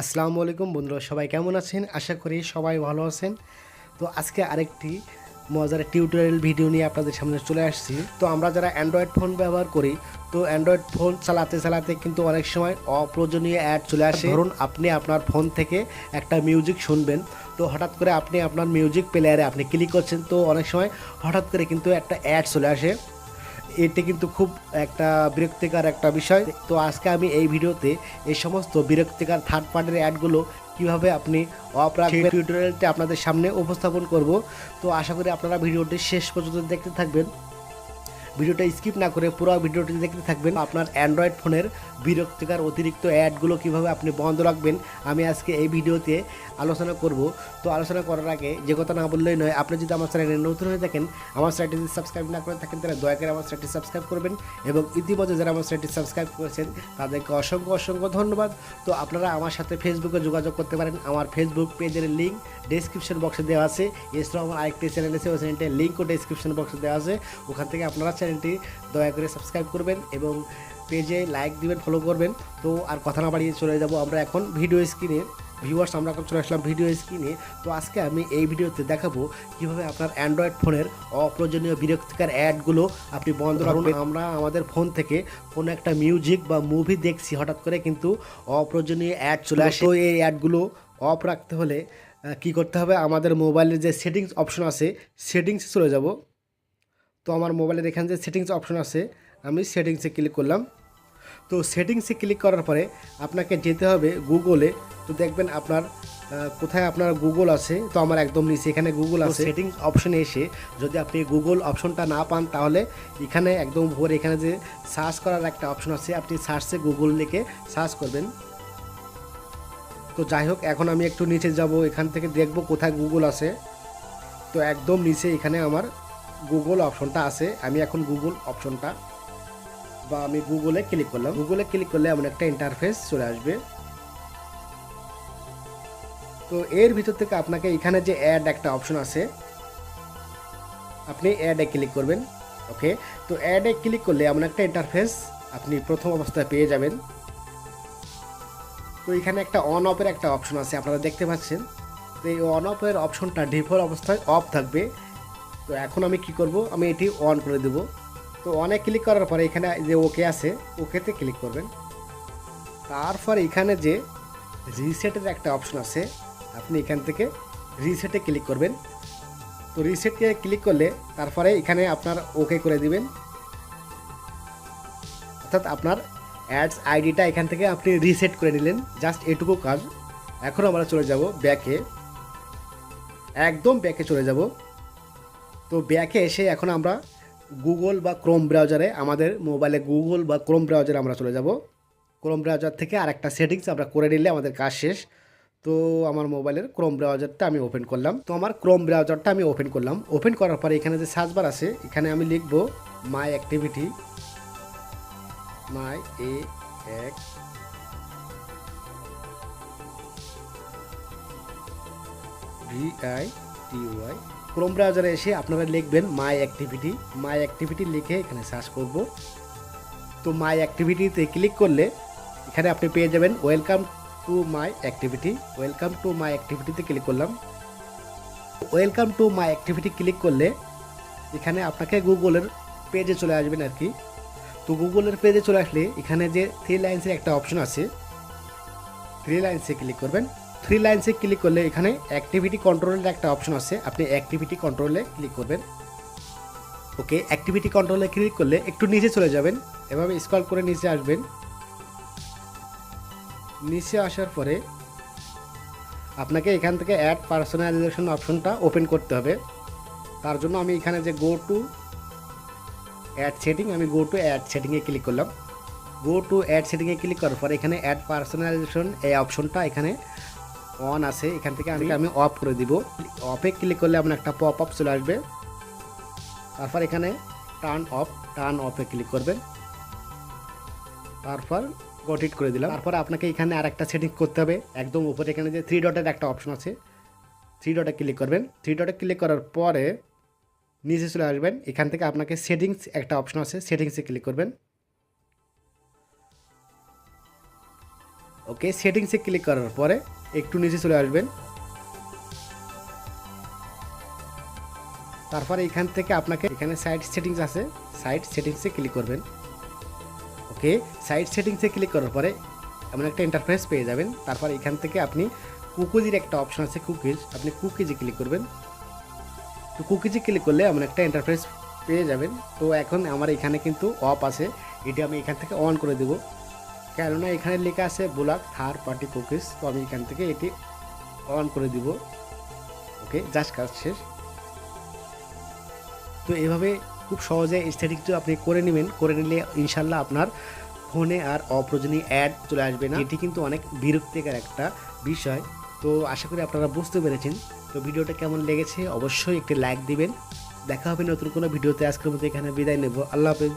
আসসালামু আলাইকুম বন্ধুরা, সবাই কেমন আছেন? আশা করি সবাই ভালো আছেন। তো আজকে আরেকটি মজার টিউটোরিয়াল ভিডিও নিয়ে আপনাদের সামনে চলে আসছি। তো আমরা যারা অ্যান্ড্রয়েড ফোন ব্যবহার করি, তো অ্যান্ড্রয়েড ফোন চালাতে চালাতে কিন্তু অনেক সময় অপ্রয়োজনীয় অ্যাড চলে আসে। ধরুন আপনি আপনার ফোন থেকে একটা মিউজিক শুনবেন, তো হঠাৎ করে আপনি আপনার মিউজিক প্লেয়ারে আপনি ক্লিক করছেন, তো অনেক সময় হঠাৎ করে কিন্তু একটা অ্যাড চলে আসে। এটি কিন্তু খুব একটা বিরক্তিকর একটা বিষয়। তো আজকে আমি এই ভিডিওতে এই সমস্ত বিরক্তিকর থার্ড পার্টির অ্যাডগুলো কিভাবে আপনি অফ রাখবেন টিউটোরিয়ালটি আপনাদের সামনে উপস্থাপন করব। তো আশা করি আপনারা ভিডিওটি শেষ পর্যন্ত দেখতে থাকবেন। ভিডিওটা স্কিপ না করে পুরো ভিডিওটি দেখতে থাকবেন। আপনার অ্যান্ড্রয়েড ফোনের বিরক্তিকর অতিরিক্ত অ্যাডগুলো কিভাবে আপনি বন্ধ রাখবেন আমি আজকে এই ভিডিওতে আলোচনা করব। তো আলোচনা করার আগে যে কথা না বললেই নয়, আপনি যদি আমার চ্যানেলে নতুন হয়ে থাকেন, আমার চ্যানেলটি যদি সাবস্ক্রাইব না করে থাকেন, তাহলে দয়া করে আমার চ্যানেলটি সাবস্ক্রাইব করবেন এবং ইতিমধ্যে যারা আমার চ্যানেলটি সাবস্ক্রাইব করেছেন তাদেরকে অসংখ্য অসংখ্য ধন্যবাদ। তো আপনারা আমার সাথে ফেসবুকে যোগাযোগ করতে পারেন। আমার ফেসবুক পেজের লিঙ্ক ডেসক্রিপশন বক্সে দেওয়া আছে। এছাড়াও আমার আরেকটি চ্যানেল আছে, ওই চ্যানেলটির লিঙ্কও ডেসক্রিপশন বক্সে দেওয়া আছে। ওখান থেকে আপনারা চ্যানেলটি দয়া করে সাবস্ক্রাইব করবেন এবং পেজে লাইক দিবেন, ফলো করবেন। তো আর কথা না বাড়িয়ে চলে যাব আমরা এখন ভিডিও স্ক্রিনে। ভিউয়ার্স, আমরা এখন চলে আসলাম ভিডিও স্ক্রিনে। তো আজকে আমি এই ভিডিওতে দেখাবো কিভাবে আপনার অ্যান্ড্রয়েড ফোনের অপ্রয়োজনীয় বিরক্তিকর অ্যাডগুলো আপনি বন্ধ রাখবেন। আমরা আমাদের ফোন থেকে কোনো একটা মিউজিক বা মুভি দেখছি, হঠাৎ করে কিন্তু অপ্রয়োজনীয় অ্যাড চলে আসে। তো এই অ্যাডগুলো অফ রাখতে হলে কি করতে হবে, আমাদের মোবাইলের যে সেটিংস অপশন আছে সেটিংসে চলে যাব। তো আমার মোবাইলের এখানে যে সেটিংস অপশন আছে, আমি সেটিংসে ক্লিক করলাম। তো সেটিংসে ক্লিক করার পরে আপনাকে যেতে হবে গুগলে। তো দেখবেন আপনার কোথায় আপনার গুগল আছে। তো আমার একদম নিচে এখানে গুগল আছে। সেটিংস অপশনে এসে যদি আপনি গুগল অপশনটা না পান, তাহলে এখানে একদম উপরে এখানে যে সার্চ করার একটা অপশন আছে, আপনি সার্চে গুগল লিখে সার্চ করবেন। তো যাই হোক, এখন আমি একটু নিচে যাব, এখান থেকে দেখব কোথায় গুগল আছে। তো একদম নিচে এখানে আমার গুগল অপশনটা আছে। আমি এখন গুগল অপশনটা বা আমি গুগলে ক্লিক করলাম। গুগলে ক্লিক করলে এমন একটা ইন্টারফেস চলে আসবে। তো এর ভিতর থেকে আপনাকে এখানে যে অ্যাড একটা অপশন আছে, আপনি অ্যাডে ক্লিক করবেন। ওকে, তো অ্যাডে ক্লিক করলে এমন একটা ইন্টারফেস আপনি প্রথম অবস্থায় পেয়ে যাবেন। তো এখানে একটা অন অফের একটা অপশন আছে, আপনারা দেখতে পাচ্ছেন। তো এই অন অফের অপশনটা ডিফল্ট অবস্থায় অফ থাকবে। তো এখন আমি কি করব, আমি এটি অন করে দেব। তো অনে ক্লিক করার পরে এখানে যে ওকে আছে, ওকেতে ক্লিক করবেন। তারপর এখানে যে রিসেটের একটা অপশন আছে, আপনি এখান থেকে রিসেটে ক্লিক করবেন। তো রিসেটে ক্লিক করলে তারপরে এখানে আপনার ওকে করে দিবেন, অর্থাৎ আপনার অ্যাডস আইডিটা এখান থেকে আপনি রিসেট করে নিলেন। জাস্ট এটুকু কাজ। এখন আমরা চলে যাব ব্যাকে, একদম ব্যাকে চলে যাব। তো ব্যাকে এসে এখন আমরা গুগল বা ক্রোম ব্রাউজারে, আমাদের মোবাইলে গুগল বা ক্রোম ব্রাউজারে আমরা চলে যাব। ক্রোম ব্রাউজার থেকে আরেকটা সেটিংস আমরা করে নিলে আমাদের কাজ শেষ। তো আমার মোবাইলের ক্রোম ব্রাউজারটা আমি ওপেন করলাম। তো আমার ক্রোম ব্রাউজারটা আমি ওপেন করলাম। ওপেন করার পরে এখানে যে সার্চ বার আছে, এখানে আমি লিখব মাই অ্যাক্টিভিটি, মাই এক্স VITY। ক্রোম ব্রাউজারে এসে আপনারা লিখবেন মাই অ্যাক্টিভিটি। মাই অ্যাক্টিভিটি লিখে এখানে সার্চ করব। তো মাই অ্যাক্টিভিটিতে ক্লিক করলে এখানে আপনি পেয়ে যাবেন welcome to my activity. Welcome to my অ্যাক্টিভিটিতে ক্লিক করলাম। Welcome to my activity click করলে এখানে আপনাকে গুগলের পেজে চলে আসবেন আর কি। তো গুগলের পেজে চলে আসলে এখানে যে থ্রি লাইন্সের একটা অপশন আছে, থ্রি লাইন্সে ক্লিক করবেন। থ্রি লাইন্সে ক্লিক করলে এখানে অ্যাক্টিভিটি কন্ট্রোলের একটা অপশন আছে, আপনি অ্যাক্টিভিটি কন্ট্রোলে ক্লিক করবেন। ওকে, অ্যাক্টিভিটি কন্ট্রোলে ক্লিক করলে একটু নিচে চলে যাবেন, এভাবে স্ক্রল করে নিচে আসবেন। নিচে আসার পরে আপনাকে এখান থেকে অ্যাড পার্সোনালাইজেশন অপশনটা ওপেন করতে হবে। তার জন্য আমি এখানে যে গো টু অ্যাড সেটিং, আমি গো টু অ্যাড সেটিংয়ে ক্লিক করলাম। গো টু অ্যাড সেটিংয়ে ক্লিক করার পরে এখানে অ্যাড পার্সোনালাইজেশন এই অপশনটা এখানে অন আছে, এখান থেকে আমি অফ করে দিব। অফে ক্লিক করলে আপনার একটা পপ আপ চলে আসবে। তারপর এখানে টার্ন অফে ক্লিক করবেন। তারপর গট ইট করে দিলাম। তারপর আপনাকে এখানে আর একটা সেটিং করতে হবে। একদম উপরে এখানে যে থ্রি ডটের একটা অপশন আছে, থ্রি ডটে ক্লিক করবেন। থ্রি ডটে ক্লিক করার পরে নিচে চলে আসবেন। এখান থেকে আপনাকে সেটিংস একটা অপশন আছে, সেটিংসে ক্লিক করবেন। ওকে, সেটিংসে ক্লিক করার পরে একটু নিচে চলে আসবেন। তারপরে এখান থেকে আপনাকে এখানে সাইট সেটিংস আছে, সাইট সেটিংসে ক্লিক করবেন। ওকে, সাইট সেটিংসে ক্লিক করার পরে এমন একটা ইন্টারফেস পেয়ে যাবেন। তারপর এখান থেকে আপনি কুকিজের একটা অপশন আছে, কুকিজ, আপনি কুকিজে ক্লিক করবেন। তো কুকিজে ক্লিক করলে এমন একটা ইন্টারফেস পেয়ে যাবেন। তো এখন আমার এখানে কিন্তু অফ আছে, এটি আমি এখান থেকে অন করে দেব, কেননা এখানে লেখা আছে ব্লক থার্ড পার্টি কুকিজ। তো আমি এখান থেকে এটি অন করে দিব। ওকে, জাস্ট কাজ শেষ। তো এভাবে খুব সহজে এস্থেটিকটা আপনি করে নেবেন, করে নিলে ইনশাল্লাহ আপনার ফোনে আর অপ্রয়োজনীয় অ্যাড চলে আসবে না। এটি কিন্তু অনেক বিরক্তিকর একটা বিষয়। তো আশা করি আপনারা বুঝতে পেরেছেন। তো ভিডিওটা কেমন লেগেছে অবশ্যই একটি লাইক দিবেন। দেখা হবে নতুন কোনো ভিডিওতে। আজকের মতো এখানে বিদায় নেব। আল্লাহ হাফেজ।